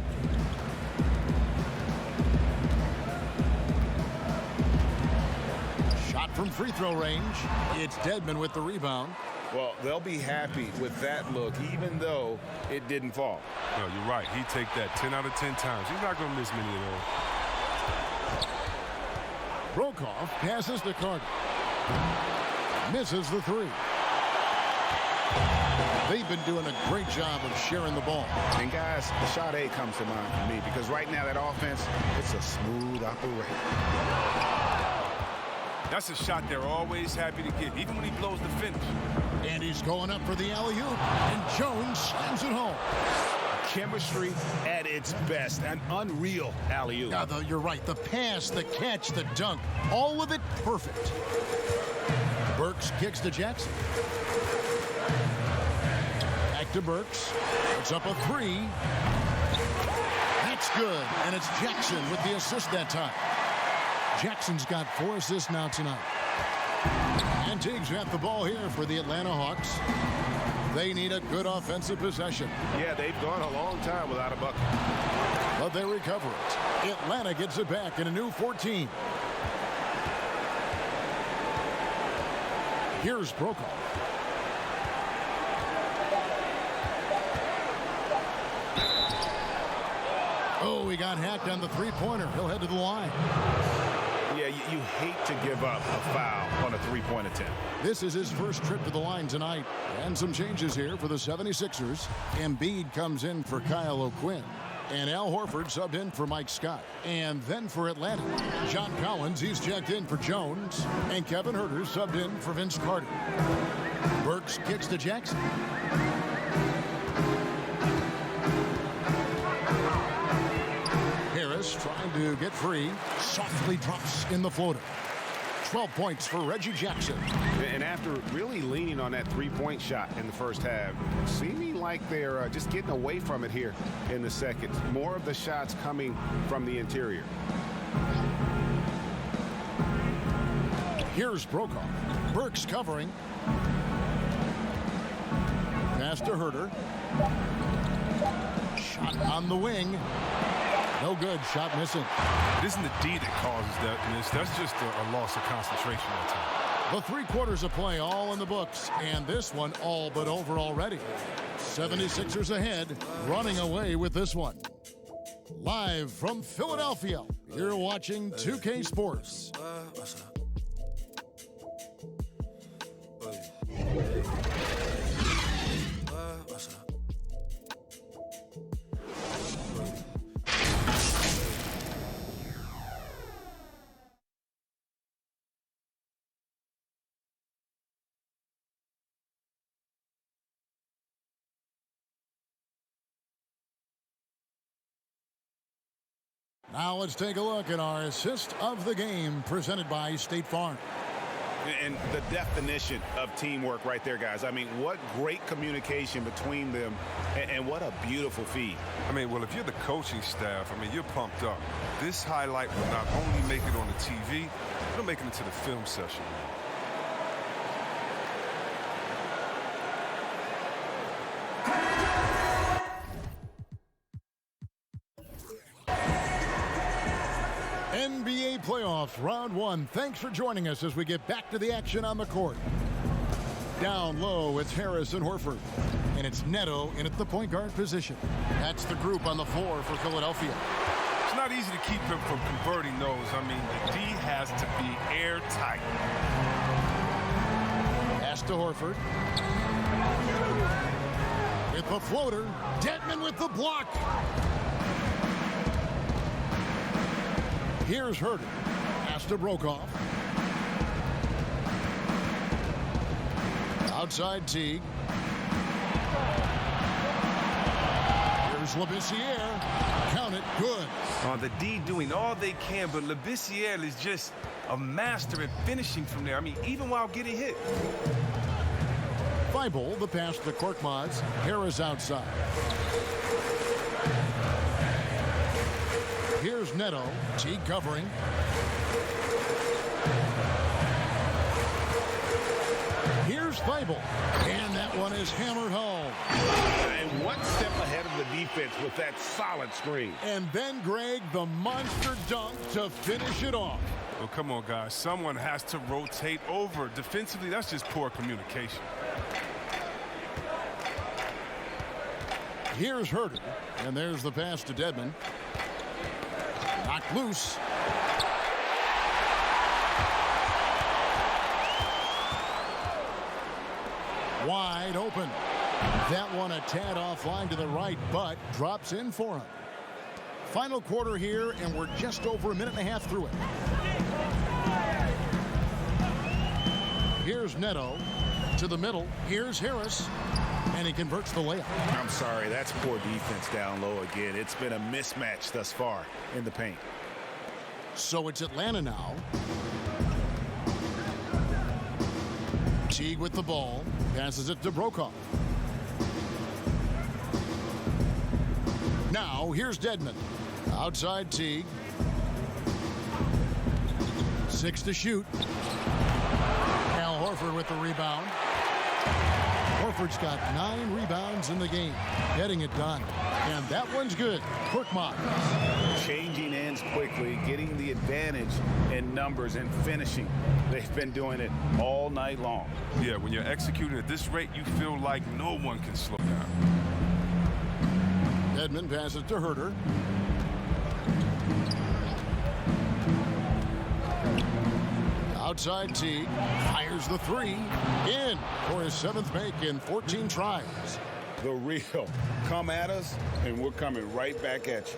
Shot from free throw range. It's Dedmon with the rebound. Well, they'll be happy with that look, even though it didn't fall. No, you're right. He'd take that 10 out of 10 times. He's not going to miss many of those. Brokoff passes to Carter. Misses the 3. They've been doing a great job of sharing the ball. And guys, the shot A comes to mind for me because right now that offense, it's a smooth operation. That's a shot they're always happy to get, even when he blows the finish. And he's going up for the alley-oop, and Jones slams it home. Chemistry at its best, an unreal alley-oop. Now, you're right. The pass, the catch, the dunk, all of it perfect. Burks kicks to Jackson. Back to Burks. It's up a 3. That's good, and it's Jackson with the assist that time. Jackson's got 4 assists now tonight. And Teague's got the ball here for the Atlanta Hawks. They need a good offensive possession. Yeah, they've gone a long time without a bucket. But they recover it. Atlanta gets it back in a new 14. Here's Brokoff. Oh, he got hacked on the 3-pointer. He'll head to the line. Yeah, you hate to give up a foul on a 3-point attempt. This is his first trip to the line tonight. And some changes here for the 76ers. Embiid comes in for Kyle O'Quinn. And Al Horford subbed in for Mike Scott. And then for Atlanta, John Collins, he's checked in for Jones. And Kevin Huerter subbed in for Vince Carter. Burks kicks to Jackson. Harris trying to get free. Softly drops in the floater. 12 points for Reggie Jackson. And after really leaning on that 3-point shot in the first half, seeming like they're just getting away from it here in the second. More of the shots coming from the interior. Here's Brokoff. Burks covering. Pass to Huerter. Shot on the wing. No good. Shot missing. It isn't the D that causes that miss. That's just a loss of concentration that time. The 3 quarters of play all in the books, and this one all but over already. 76ers ahead, running away with this one. Live from Philadelphia, you're watching 2K Sports. Now let's take a look at our assist of the game presented by State Farm. And the definition of teamwork right there, guys. I mean, what great communication between them, and what a beautiful feed. I mean, well, if you're the coaching staff, I mean, you're pumped up. This highlight will not only make it on the TV, it'll make it into the film session. NBA playoffs, round one. Thanks for joining us as we get back to the action on the court. Down low, it's Harris and Horford. And it's Neto in at the point guard position. That's the group on the floor for Philadelphia. It's not easy to keep him from converting those. I mean, the D has to be airtight. Pass to Horford. With the floater, Dedmon with the block. Here's Huerter. Pass to Brokoff. Outside Teague. Here's Labissiere. Count it. Good. The D doing all they can, but Labissiere is just a master at finishing from there. I mean, even while getting hit. Thibault, the pass to Korkmaz. Harris outside. Here's Neto. Teague covering. Here's Thibault. And that one is hammered home. And one step ahead of the defense with that solid screen. And then, Greg, the monster dunk to finish it off. Well, come on, guys. Someone has to rotate over. Defensively, that's just poor communication. Here's Huerter. And there's the pass to Dedmon. Knocked loose. Wide open. That one a tad offline to the right, but drops in for him. Final quarter here, and we're just over a minute and a half through it. Here's Neto to the middle. Here's Harris, and he converts the layup. I'm sorry, that's poor defense down low again. It's been a mismatch thus far in the paint. So it's Atlanta now. Teague with the ball. Passes it to Brokoff. Now, here's Dedmon. Outside Teague. 6 to shoot. Al Horford with the rebound. Horford's got 9 rebounds in the game. Getting it done. And that one's good. Korkmaz. Changing ends quickly, getting the advantage in numbers and finishing. They've been doing it all night long. Yeah, when you're executing at this rate, you feel like no one can slow down. Dedmon passes to Huerter. Outside Teague. Fires the 3. In for his 7th make in 14 tries. The real. Come at us, and we're coming right back at you.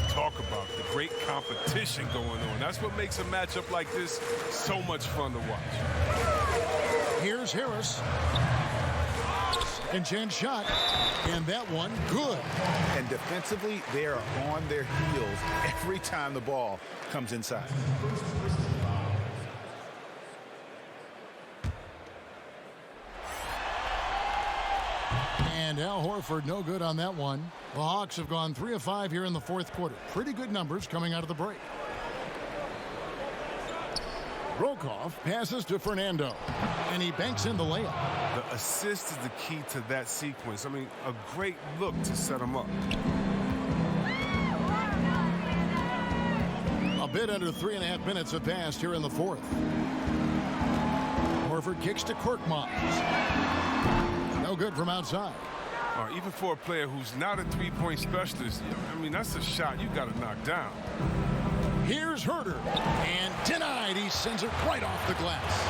Talk about the great competition going on. That's what makes a matchup like this so much fun to watch. Here's Harris. And chance shot. And that one, good. And defensively, they are on their heels every time the ball comes inside. And Al Horford, no good on that one. The Hawks have gone 3 of 5 here in the 4th quarter. Pretty good numbers coming out of the break. Brokoff passes to Fernando, and he banks in the layup. The assist is the key to that sequence. I mean, a great look to set him up. A bit under 3.5 minutes have passed here in the 4th. Horford kicks to Korkmaz. No good from outside. Even for a player who's not a three-point specialist, I mean, that's a shot you got to knock down. Here's Huerter, and denied. He sends it right off the glass.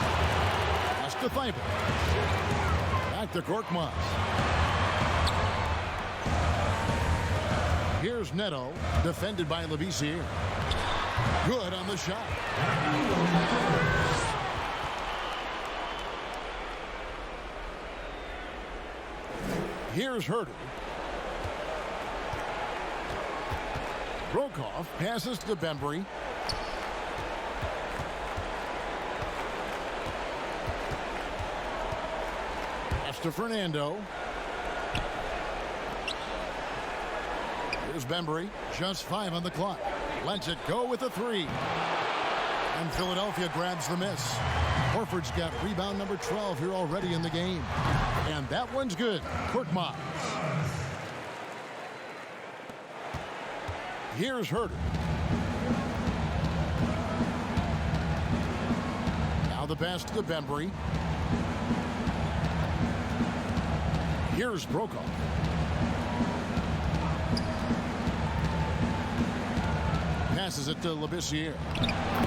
That's to Thibault. Back to Korkmaz. Here's Neto, defended by Labissiere. Good on the shot. Here's Huerter. Brokoff passes to Bembry. Pass to Fernando. Here's Bembry. Just 5 on the clock. Lets it go with a 3. And Philadelphia grabs the miss. Horford's got rebound number 12 here already in the game. And that one's good. Korkmaz. Here's Huerter. Now the pass to Bembry. Here's Brokoff. Passes it to Labissiere.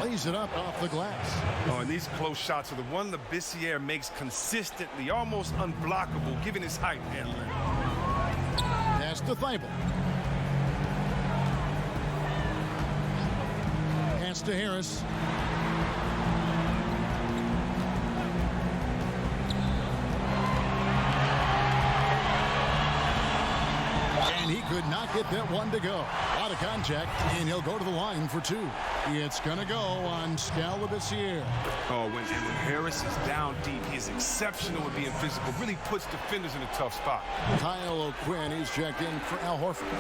Lays it up off the glass. And these close shots are the one Labissiere makes consistently, almost unblockable, given his height and length. Pass to Thibault. Pass to Harris. And he could not get that one to go. Out of contact, and he'll go to the line for 2. It's going to go on Skal Labissiere. When Harris is down deep, he is exceptional at being physical. Really puts defenders in a tough spot. Kyle O'Quinn is checked in for Al Horford.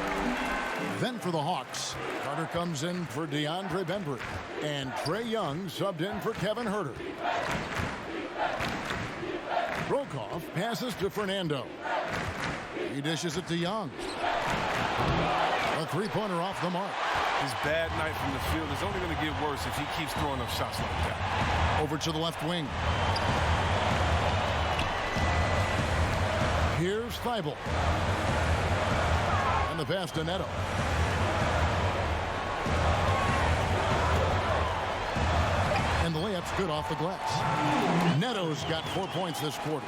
Then for the Hawks, Carter comes in for Deandre Bembry. And Trae Young subbed in for Kevin Huerter. Brokoff passes to Fernando. He dishes it to Young. A three-pointer off the mark. His bad night from the field is only going to get worse if he keeps throwing up shots like that. Over to the left wing. Here's Thibault. And the pass to Neto. And the layup's good off the glass. Neto's got 4 points this quarter.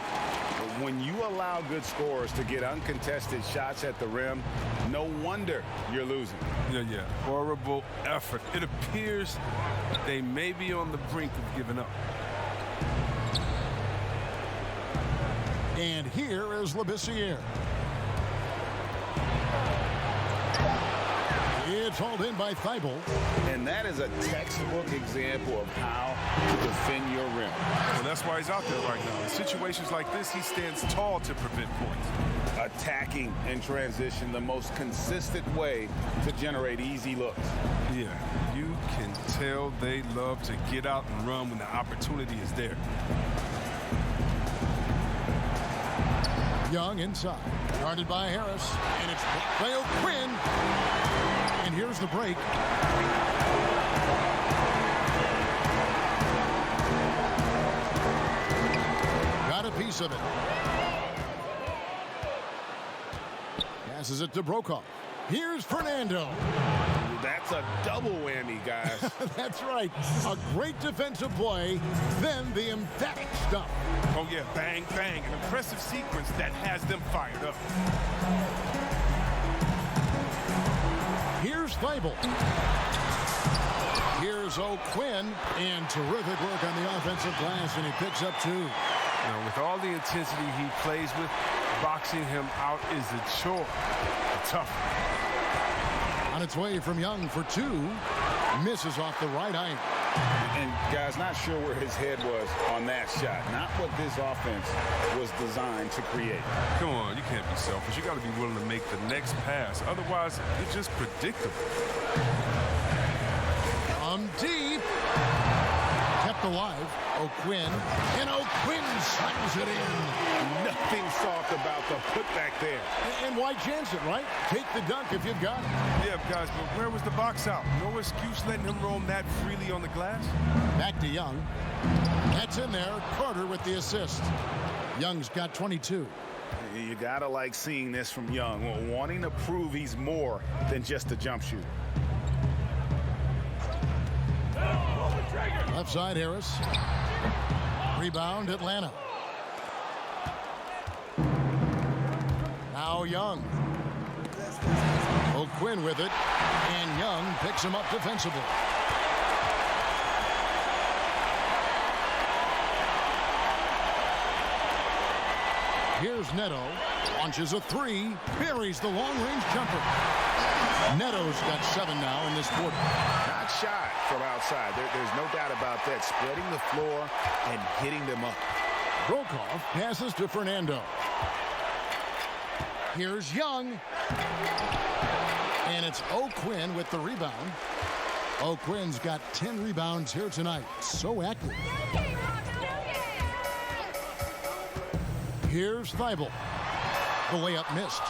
When you allow good scorers to get uncontested shots at the rim, no wonder you're losing. Yeah. Horrible effort. It appears they may be on the brink of giving up. And here is Labissiere. It's hauled in by Thibault. And that is a textbook example of how to defend your rim. Well, that's why he's out there right now. In situations like this, he stands tall to prevent points. Attacking in transition, the most consistent way to generate easy looks. Yeah, you can tell they love to get out and run when the opportunity is there. Young inside, guarded by Harris, and it's blocked by O'Quinn. And here's the break. Got a piece of it. Passes it to Brokoff. Here's Fernando. That's a double whammy, guys. That's right. A great defensive play, then the emphatic stuff. Oh, yeah, bang, bang. An impressive sequence that has them fired up. Here's Thibault. Here's O'Quinn, and terrific work on the offensive glass, and he picks up 2. Now, with all the intensity he plays with, boxing him out is a chore. Tough. On its way from Young for 2. Misses off the right eye. And, guys, not sure where his head was on that shot. Not what this offense was designed to create. Come on, you can't be selfish. You got to be willing to make the next pass. Otherwise, it's just predictable. Deep. Kept alive. O'Quinn. And O'Quinn slams it in. Nothing soft about the putback there. And why chance it, right? Take the dunk if you've got it. Yeah, guys, but where was the box out? No excuse letting him roam that freely on the glass. Back to Young. That's in there. Carter with the assist. Young's got 22. You gotta like seeing this from Young, wanting to prove he's more than just a jump shooter. Left side, Harris. Rebound, Atlanta. Now Young. O'Quinn with it, and Young picks him up defensively. Here's Neto, launches a three, buries the long-range jumper. Neto's got 7 now in this quarter. Not shy from outside. There's no doubt about that. Spreading the floor and hitting them up. Brokoff passes to Fernando. Here's Young. And it's O'Quinn with the rebound. O'Quinn's got 10 rebounds here tonight. So active. Here's Thibault. The layup missed.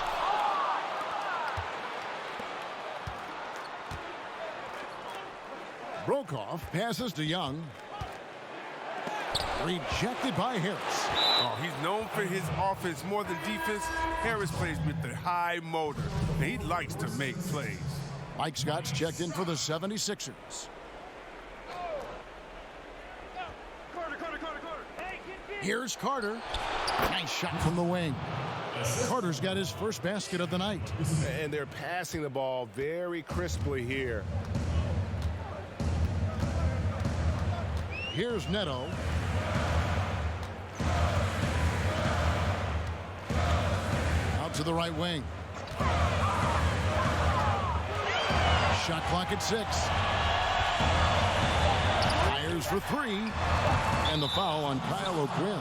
Brokoff passes to Young. Rejected by Harris. Oh, he's known for his offense more than defense. Harris plays with the high motor, and he likes to make plays. Mike Scott's checked in for the 76ers. Here's Carter. Nice shot from the wing. Carter's got his first basket of the night. And they're passing the ball very crisply here. Here's Neto. Out to the right wing. Shot clock at 6. Fires for 3. And the foul on Kyle O'Quinn.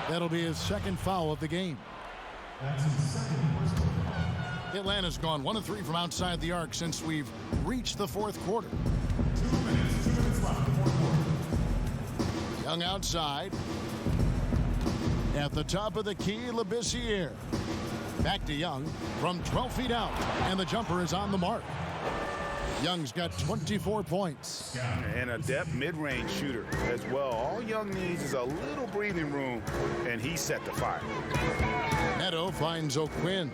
That'll be his second foul of the game. Atlanta's gone 1 of 3 from outside the arc since we've reached the fourth quarter. Young outside. At the top of the key, Labissiere. Back to Young from 12 feet out. And the jumper is on the mark. Young's got 24 points. And a depth mid-range shooter as well. All Young needs is a little breathing room, and he's set to fire. Neto finds O'Quinn.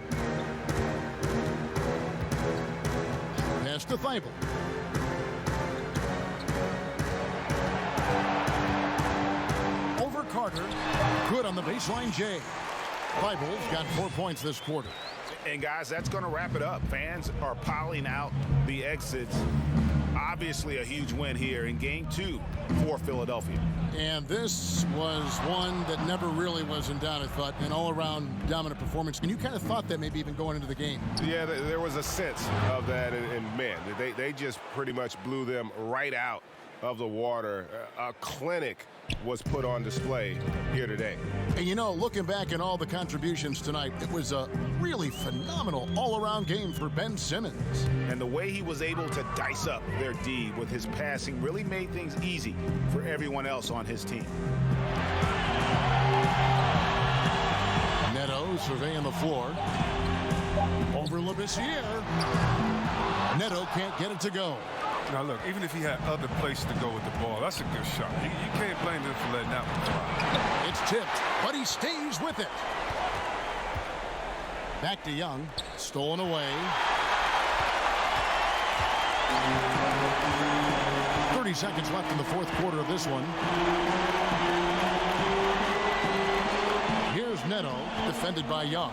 Pass to Thibault. Over Carter. Good on the baseline, Jay. Thibault's got 4 points this quarter. And guys, that's going to wrap it up. Fans are piling out the exits. Obviously a huge win here in game 2 for Philadelphia. And this was one that never really was in doubt, I thought, an all-around dominant performance. And you kind of thought that maybe even going into the game. Yeah, there was a sense of that, and man, they just pretty much blew them right out of the water. A clinic was put on display here today. And you know, looking back at all the contributions tonight, it was a really phenomenal all-around game for Ben Simmons. And the way he was able to dice up their D with his passing really made things easy for everyone else on his team. Neto surveying the floor. Over Labissiere. Neto can't get it to go. Now, look, even if he had other places to go with the ball, that's a good shot. You can't blame him for letting that one fly. It's tipped, but he stays with it. Back to Young. Stolen away. 30 seconds left in the fourth quarter of this one. Here's Neto, defended by Young.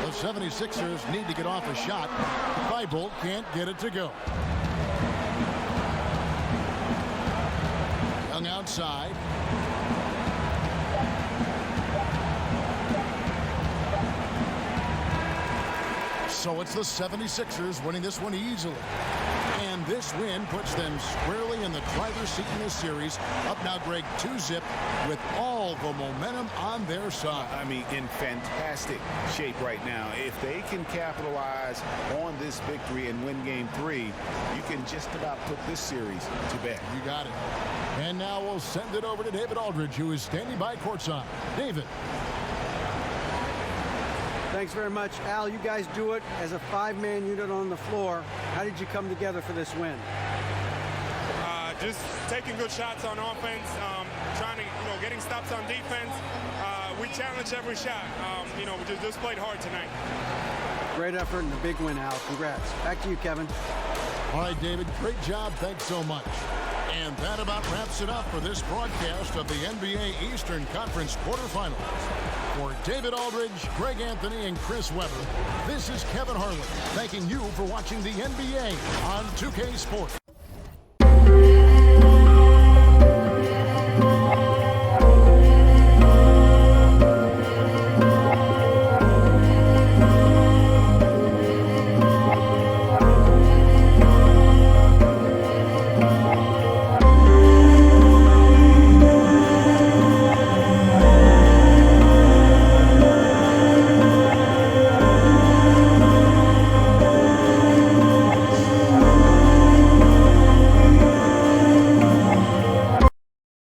The 76ers need to get off a shot. Thibault can't get it to go. Young outside. So it's the 76ers winning this one easily. And this win puts them squarely in the driver's seat in this series. Up now, Greg, 2-zip with all the momentum on their side. I mean, in fantastic shape right now. If they can capitalize on this victory and win game 3, you can just about put this series to bed. You got it. And now we'll send it over to David Aldridge, who is standing by courtside. David. Thanks very much, Al. You guys do it as a 5-man unit on the floor. How did you come together for this win? just taking good shots on offense, trying to, getting stops on defense. We challenged every shot. We just played hard tonight. Great effort and a big win, Al. Congrats. Back to you, Kevin. All right, David, great job. Thanks so much. And that about wraps it up for this broadcast of the NBA Eastern Conference quarterfinals. For David Aldridge, Greg Anthony, and Chris Webber, this is Kevin Harlan thanking you for watching the NBA on 2K Sports.